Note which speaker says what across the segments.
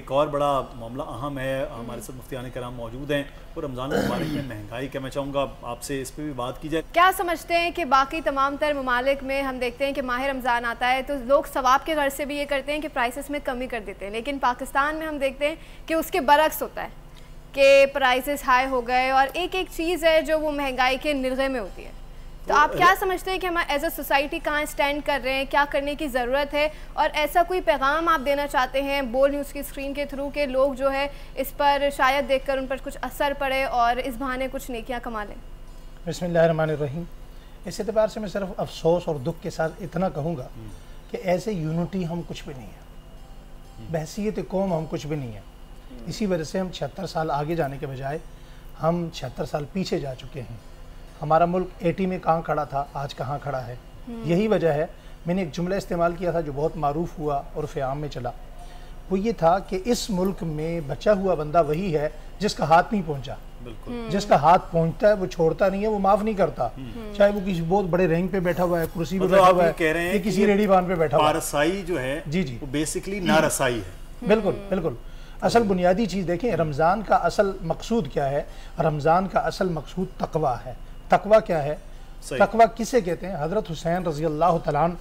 Speaker 1: एक और बड़ा मामला अहम है, हमारे साथ मुफ्तियान कराम मौजूद हैं और रमज़ान मुबारक में महंगाई का मैं चाहूँगा आपसे इस पर भी बात की जाए।
Speaker 2: क्या समझते हैं कि बाकी तमाम तर ममालिक में हम देखते हैं कि माह रमज़ान आता है तो लोग सवाब के घर से भी ये करते हैं कि प्राइसेस में कमी कर देते हैं, लेकिन पाकिस्तान में हम देखते हैं कि उसके बरक्स होता है कि प्राइसेस हाई हो गए और एक एक चीज़ है जो वो महंगाई के निर्गे में होती है। तो आप क्या समझते हैं कि हम एज अ सोसाइटी कहाँ स्टैंड कर रहे हैं, क्या करने की ज़रूरत है, और ऐसा कोई पैगाम आप देना चाहते हैं बोल न्यूज़ की स्क्रीन के थ्रू के लोग जो है इस पर शायद देखकर उन पर कुछ असर पड़े और इस बहाने कुछ नेकियां कमा लें?
Speaker 3: बिस्मिल्लाहिर्रहमानिर्रहीम। इस एतबार से मैं सिर्फ अफसोस और दुख के साथ इतना कहूँगा कि ऐसे यूनिटी हम कुछ भी नहीं है, बहसीयत कौम हम कुछ भी नहीं है। इसी वजह से हम 76 साल आगे जाने के बजाय हम 76 साल पीछे जा चुके हैं। हमारा मुल्क 80 में कहाँ खड़ा था, आज कहाँ खड़ा है। यही वजह है। मैंने एक जुमला इस्तेमाल किया था जो बहुत मारूफ हुआ और फ़ियाम में चला, वो ये था कि इस मुल्क में बचा हुआ बंदा वही है जिसका हाथ नहीं पहुंचा। जिसका हाथ पहुंचता है वो छोड़ता नहीं है, वो माफ़ नहीं करता, चाहे वो किसी बहुत बड़े रैंक पे बैठा हुआ है, कुर्सी पे बैठा हुआ है, कह रहे हैं कि किसी रेडीवान पे बैठा हुआ है।
Speaker 1: रसाई जो है जी वो बेसिकली नारसाई है।
Speaker 3: बिल्कुल बिल्कुल। असल बुनियादी चीज़ देखें, रमज़ान का असल मकसूद क्या है? रमज़ान का असल मकसूद तकवा है। तकवा क्या है? तकवा किसे कहते हैं? हज़रत हुसैन रज़ी अल्लाह तआला अन्हु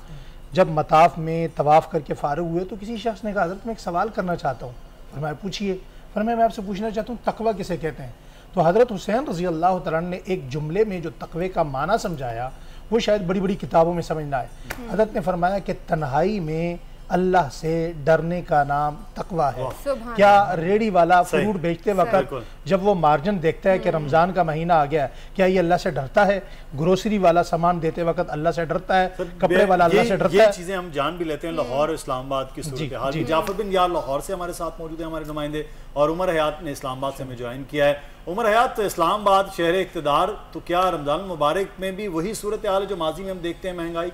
Speaker 3: जब मताफ़ में तवाफ़ करके फ़ारिग हुए तो किसी शख्स ने कहा, हज़रत मैं एक सवाल करना चाहता हूँ। फरमाया पूछिए। फरमाया मैं आपसे पूछना चाहता हूँ तकवा किसे कहते हैं? तो हज़रत हुसैन रज़ी अल्लाह तआला अन्हु ने एक जुमले में जो तकवे का माना समझाया वो शायद बड़ी बड़ी किताबों में समझना है। हज़रत ने फरमाया कि तन्हाई में अल्लाह से डरने का नाम तकवा है। क्या रेडी वाला फ्रूट बेचते वक्त जब वो मार्जिन देखता है कि रमज़ान का महीना आ गया है, क्या ये अल्लाह से डरता है? ग्रोसरी वाला सामान देते वक्त अल्लाह से डरता है, कपड़े वाला अल्लाह से डरता है।
Speaker 1: चीज़ें हम जान भी लेते हैं। लाहौर और इस्लामाबाद की सूरत हाल। जाफर बिन यार लाहौर से हमारे साथ मौजूद है, हमारे नुमाइंदे, और उमर हयात ने इस्लामाबाद से हमें ज्वाइन किया है। उमर हयात, इस्लामाबाद शहर इक़्तिदार, तो क्या रमज़ान मुबारक में भी वही सूरत हाल है जो माजी में हम देखते हैं महंगाई?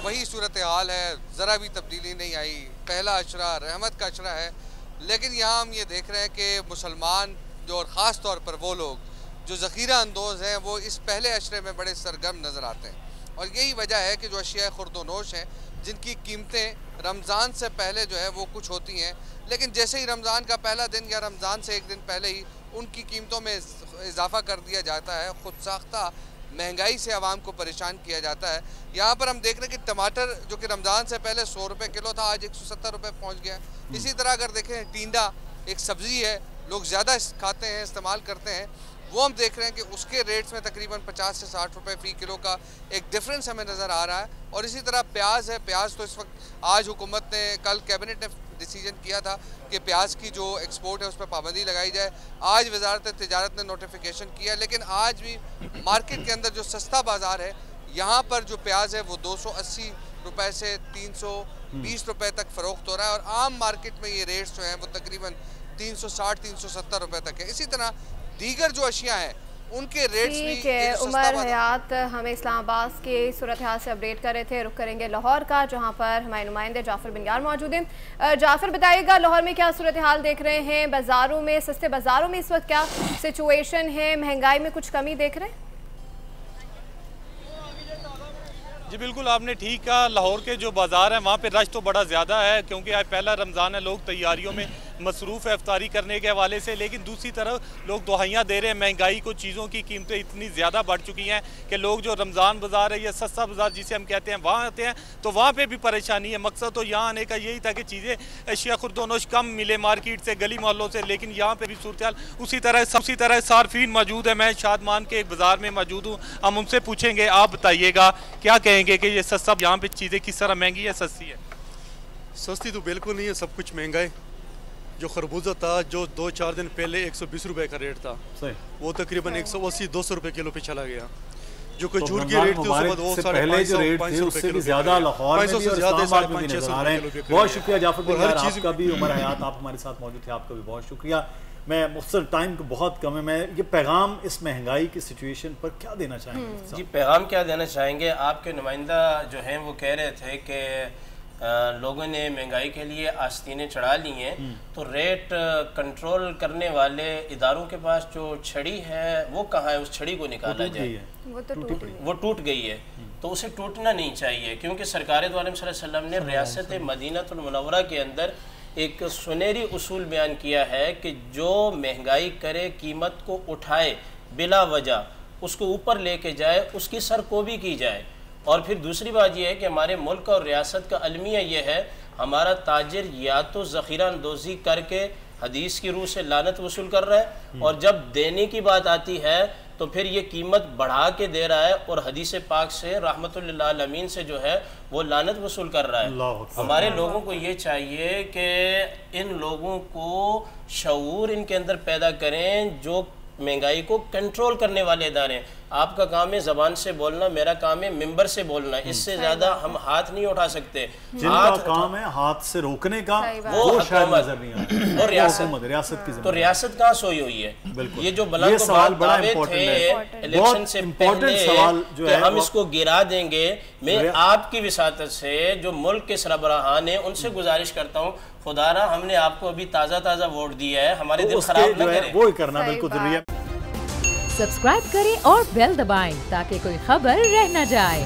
Speaker 4: वही सूरत हाल है, ज़रा भी तब्दीली नहीं आई। पहला अशरा रहमत का अशरा है, लेकिन यहाँ हम ये देख रहे हैं कि मुसलमान जो, और ख़ास तौर पर वो लोग जो ज़ख़ीरा अंदोज़ हैं, वो इस पहले अशरे में बड़े सरगर्म नज़र आते हैं। और यही वजह है कि जो अशिया खुर्दोनोश हैं जिनकी कीमतें रमज़ान से पहले जो है वो कुछ होती हैं, लेकिन जैसे ही रमज़ान का पहला दिन या रमज़ान से एक दिन पहले ही उनकी कीमतों में इजाफ़ा कर दिया जाता है। ख़ुद साख्ता महंगाई से आवाम को परेशान किया जाता है। यहाँ पर हम देख रहे हैं कि टमाटर जो कि रमज़ान से पहले 100 रुपये किलो था, आज 170 रुपये पहुँच गया। इसी तरह अगर देखें टींडा एक सब्ज़ी है, लोग ज़्यादा खाते हैं, इस्तेमाल करते हैं, वो हम देख रहे हैं कि उसके रेट्स में तकरीबन 50 से 60 रुपये फ़ी किलो का एक डिफरेंस हमें नज़र आ रहा है। और इसी तरह प्याज है। प्याज तो इस वक्त आज हुकूमत ने, कल कैबिनेट ने डिसीजन किया था कि प्याज की जो एक्सपोर्ट है उस पर पाबंदी लगाई जाए। आज वजारत तिजारत ने नोटिफिकेशन किया, लेकिन आज भी मार्केट के अंदर जो सस्ता बाज़ार है यहाँ पर जो प्याज है वो 280 रुपये से 320 रुपये तक फ़रोख्त हो रहा है, और आम मार्केट में ये रेट्स जो हैं वो तकरीबन 360-370 रुपये तक है। इसी तरह दीगर जो अशिया हैं उनके रेट्स भी।
Speaker 2: ठीक है, उमर हयात हमें इस्लामाबाद के सूरत हाल से अपडेट कर रहे थे। रुक करेंगे लाहौर का, जहां पर हमारे नुमाइंदे जाफर बिन यार मौजूद हैं। जाफर, बताइएगा लाहौर में क्या सूरत हाल देख रहे हैं? बाज़ारों में, सस्ते बाज़ारों में इस वक्त क्या सिचुएशन है? महंगाई में कुछ कमी देख रहे हैं?
Speaker 5: जी बिल्कुल, आपने ठीक कहा। लाहौर के जो बाज़ार हैं वहाँ पे रश तो बड़ा ज़्यादा है, क्योंकि आज पहला रमज़ान है, लोग तैयारियों में मसरूफ़ है इफ्तारी करने के हवाले से। लेकिन दूसरी तरफ लोग दुहाइयाँ दे रहे हैं महंगाई को। चीज़ों की कीमतें इतनी ज़्यादा बढ़ चुकी हैं कि लोग जो रमज़ान बाज़ार है या सस्ता बाज़ार जिसे हम कहते हैं वहाँ आते हैं तो वहाँ पर भी परेशानी है। मकसद तो यहाँ आने का यही था कि चीज़ें अशिया खुर्दोनोश कम मिले मार्केट से, गली मोहल्लों से, लेकिन यहाँ पर भी सूरत हाल उसी तरह सार्फिन मौजूद है। मैं शादमान के एक बाज़ार में मौजूद हूँ, हम उनसे पूछेंगे। आप बताइएगा क्या कहेंगे कि ये सस्ता, यहाँ पे चीज़ें किस तरह महंगी है, सस्ती है?
Speaker 6: सस्ती तो बिल्कुल नहीं है, सब कुछ महंगा है। जो खरबूजा था जो 2-4 दिन पहले 120 रुपए का रेट था, वो तकरीबन 180-200 रुपए किलो पे चला गया। जो खजूर की रेट थी वो
Speaker 1: पहले जो रेट थे उससे भी ज्यादा लाहौर में भी और इस्लामाबाद में भी नजर आ रहे हैं। बहुत शुक्रिया जाफर बिन यार आपका भी। उमर हयात आप हमारे साथ मौजूद थे, आपका भी बहुत शुक्रिया। मैं मुख्तसर टाइम को बहुत कम है, मैं ये पैगाम इस महंगाई की सिचुएशन पर क्या देना चाहेंगे?
Speaker 7: जी पैगाम क्या देना चाहेंगे? आपके नुमाइंदा जो हैं वो कह रहे थे कि लोगों ने महंगाई के लिए आस्तीनें चढ़ा ली हैं, तो रेट कंट्रोल करने वाले इदारों के पास जो छड़ी है वो कहाँ है? उस छड़ी को निकाला जाए। वो टूट गई है, तो उसे टूटना नहीं चाहिए, क्योंकि सरकार दो आलम सल्लल्लाहु अलैहि वसल्लम ने रियासत मदीनतुल मुनव्वरा के अंदर एक सुनहरी उसूल बयान किया है कि जो महंगाई करे, कीमत को उठाए बिला वजह, उसको ऊपर लेके जाए, उसकी सरकोबी की जाए। और फिर दूसरी बात यह है कि हमारे मुल्क और रियासत का अलमिया यह है, हमारा ताजिर या तो ज़ख़ीरा अंदोज़ी करके हदीस की रूह से लानत वसूल कर रहा है, और जब देने की बात आती है तो फिर ये कीमत बढ़ा के दे रहा है और हदीस पाक से रहमतुल लिल आलमीन से जो है वो लानत वसूल कर रहा है। हमारे लोगों को ये चाहिए कि इन लोगों को शऊर इनके अंदर पैदा करें जो महंगाई को कंट्रोल करने वाले इदारे। आपका काम है ज़बान से बोलना, मेरा काम है मिंबर से बोलना, इससे ज़्यादा हम हाथ नहीं उठा सकते।
Speaker 1: जिनका काम है हाथ से रोकने का, वो शायद नजर नहीं आता।
Speaker 7: और
Speaker 1: रियासत की
Speaker 7: तो रियासत कहाँ सोई हुई है? ये जो बुलंद दावे थे इलेक्शन से पहले सवाल जो है हम इसको गिरा देंगे, मैं आपकी विसातत से जो मुल्क के सरबराहान है उनसे गुजारिश करता हूँ, खुदारा हमने आपको अभी ताज़ा वोट दिया है, हमारे दिल खराब न करें।
Speaker 1: वो ही करना बिल्कुल जरूरी है।
Speaker 8: सब्सक्राइब करें और बेल दबाएं ताकि कोई खबर रह न जाए।